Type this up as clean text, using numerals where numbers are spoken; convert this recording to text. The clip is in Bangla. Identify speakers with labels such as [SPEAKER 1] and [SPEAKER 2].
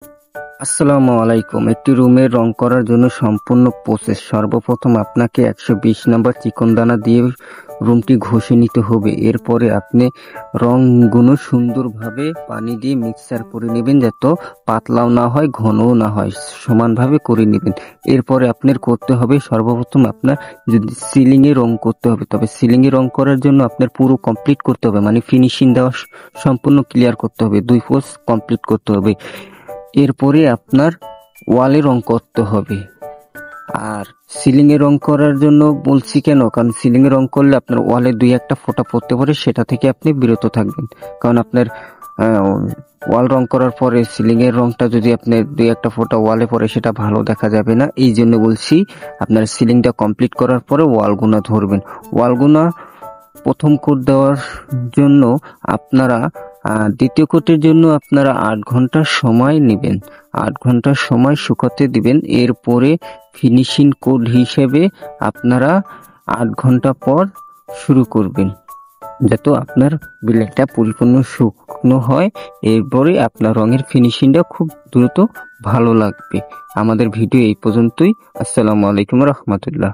[SPEAKER 1] আসসালামু আলাইকুম। একটি রুমের রং করার জন্য সম্পূর্ণ প্রসেস। সর্বপ্রথম আপনাকে 120 নাম্বার চিকনদানা দিয়ে রুমটি ঘষে নিতে হবে। এরপরে আপনি রংগুলো সুন্দরভাবে পানি দিয়ে মিক্সার করে নেবেন, যাতে পাতলাও না হয় ঘনও না হয়, সমানভাবে করে নেবেন। এরপরে আপনার করতে হবে, সর্বপ্রথম আপনার যদি সিলিংয়ে রং করতে হবে, তবে সিলিংয়ে রং করার জন্য আপনার পুরো কমপ্লিট করতে হবে, মানে ফিনিশিং দেওয়া সম্পূর্ণ ক্লিয়ার করতে হবে, 2 পোস্ট কমপ্লিট করতে হবে। এরপরে আপনার ওয়ালে রং করতে হবে। আর সিলিং এ রং করার জন্য বলছি কেন, কারণ সিলিং এ রং করলে আপনার ওয়ালে 2-1টা ফোঁটা পড়তে পারে, সেটা থেকে আপনি বিরত থাকবেন। কারণ আপনার ওয়াল রং করার পরে সিলিং এর রংটা যদি আপনার 2-1টা ফোঁটা ওয়ালে পড়ে, সেটা ভালো দেখা যাবে না। এই জন্য বলছি আপনার সিলিংটা কমপ্লিট করার পরে ওয়ালগুনা ধরবেন। ওয়ালগুনা প্রথম কোট দেওয়ার জন্য আপনারা দ্বিতীয় কোটের জন্য আপনারা 8 ঘন্টা সময় নেবেন। 8 ঘন্টা সময় শুকাতে দিবেন। এরপরে ফিনিশিং কোড হিসেবে আপনারা 8 ঘন্টা পর শুরু করবেন, যাতে আপনার বিল্ডিংটা পরিপূর্ণ শুকনো হয়। এরপরে আপনার রঙের ফিনিশিংটা খুব দ্রুত ভালো লাগবে। আমাদের ভিডিও এই পর্যন্তই। আসসালামু আলাইকুম রহমতুল্লাহ।